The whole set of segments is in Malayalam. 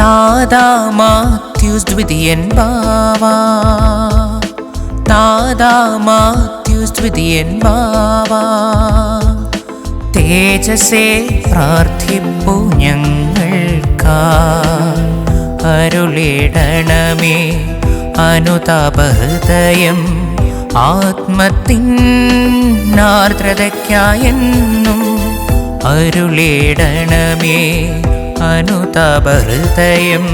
താതാ മാത്യൂസ് ദ്വിതീയൻ ബാവാ, താതാ മാത്യൂസ് ദ്വിതീയൻ ബാവാ. തേജസ്സേ പ്രാർത്ഥിപ്പു ഞങ്ങൾക്കായി, അരുളിടണമേ അനുതാപഹൃദയം. ആത്മത്തിൻ ആർദ്രതയ്ക്കായെന്നും അരുളിടണമേ അനുതാപഹൃദയം.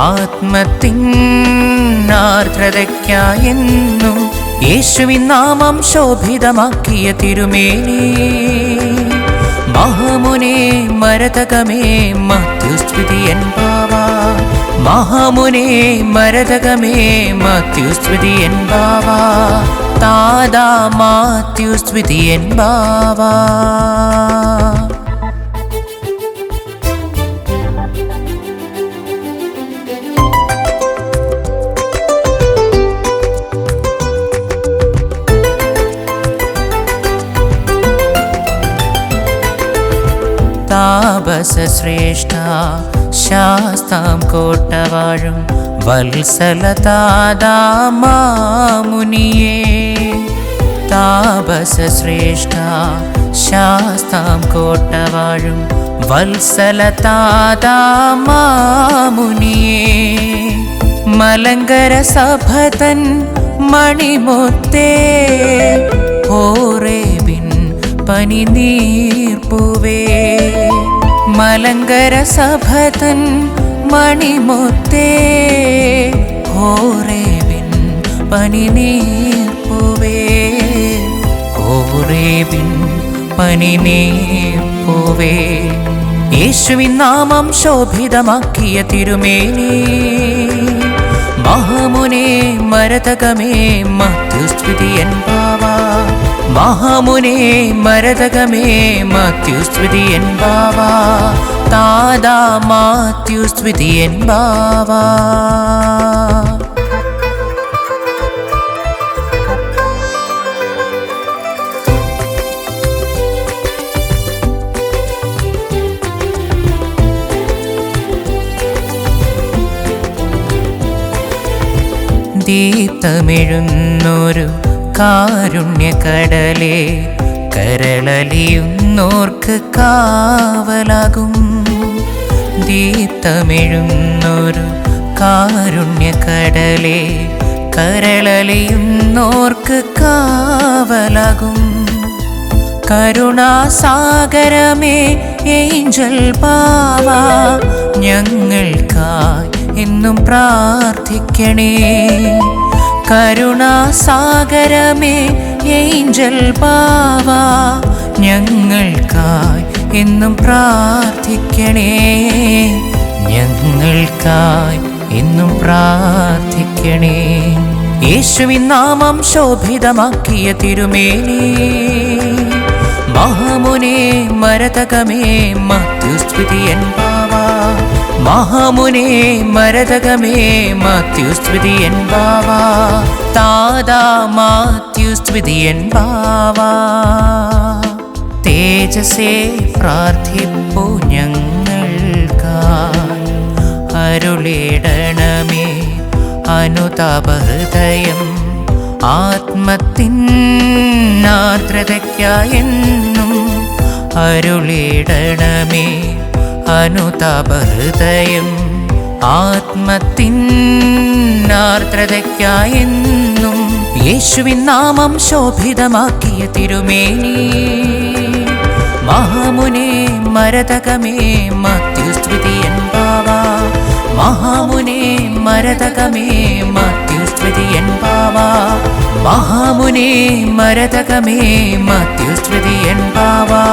ആത്മത്തിൻ ആർദ്രതയ്ക്കായെന്നും യേശുവിൻ നാമം ശോഭിതമാക്കിയ തിരുമേനി, മഹാമുനെ മരതകമേ മാത്യൂസ് ദ്വിതീയൻ ബാവാ, മഹാമുനെ മരതകമേ മാത്യൂസ് ദ്വിതീയൻ ബാവാ. താതാ മാത്യൂസ് ദ്വിതീയൻ ബാവാ. താപസശ്രേഷ്ഠ ശാസ്താം കോട്ടവാഴും വത്സല താതാ മാമുനിയേ. താപസശ്രേഷ്ഠ ശാസ്താം കോട്ടവാഴും വത്സല താതാ മാമുനിയേ. മലങ്കര സഭതൻ മണിമുത്തേ, ഹോറേബിൻ പനിനീർപ്പൂവേ. മലങ്കര സഭതൻ മണിമുത്തേ, ഹോറേബിൻ പനിനീർപ്പൂവേ. ഹോറേബിൻ പനിനീർപ്പൂവേ. യേശുവിൻ നാമം ശോഭിതമാക്കിയ തിരുമേനി, മഹാമുനെ മരതകമേ മാത്യൂസ് ദ്വിതീയൻ ബാവാ, മഹാമുനെ മരതകമേ മാത്യൂസ് ദ്വിതീയൻ ബാവാ. താതാ മാത്യൂസ് ദ്വിതീയൻ ബാവാ. ദീപ്തമെഴുന്നൊരു കാരുണ്യക്കടലേ, കരളലിയുന്നോർക്ക് കാവലാകും. ദീപ്തമെഴുന്നൊരു കാരുണ്യക്കടലേ, കരളലിയുന്നോർക്ക് കാവലാകും. കരുണാസാഗരമേ ഏഞ്ചൽ ബാവാ, ഞങ്ങൾക്കായി എന്നും പ്രാർത്ഥിക്കണേ. കരുണാസാഗരമേ ഏഞ്ചൽ ബാവാ, ഞങ്ങൾക്കായി എന്നും പ്രാർത്ഥിക്കണേ. ഞങ്ങൾക്കായി എന്നും പ്രാർത്ഥിക്കണേ. യേശുവിൻ നാമം ശോഭിതമാക്കിയ തിരുമേനി, മഹാമുനെ മരതകമേ മാത്യൂസ് ദ്വിതീയൻ ബാവാ, മഹാമുനെ മരതകമേ മാത്യൂസ് ദ്വിതീയൻ ബാവാ. താതാ മാത്യൂസ് ദ്വിതീയൻ ബാവാ. തേജസ്സേ പ്രാർത്ഥിപ്പു ഞങ്ങൾക്കായി, അരുളിടണമേ അനുതാപഹൃദയം. ആത്മത്തിൻ ആർദ്രതയ്ക്കായെന്നും അരുളിടണമേ അനുതാപഹൃദയം. ആത്മത്തിൻ ആർദ്രതയ്ക്കായെന്നും യേശുവിൻ നാമം ശോഭിതമാക്കിയ തിരുമേനി, മഹാമുനെ മരതകമേ മാത്യൂസ് ദ്വിതീയൻ ബാവാ, മഹാമുനെ മരതകമേ മാത്യൂസ് ദ്വിതീയൻ ബാവാ, മഹാമുനെ മരതകമേ മാത്യൂസ് ദ്വിതീയൻ ബാവാ.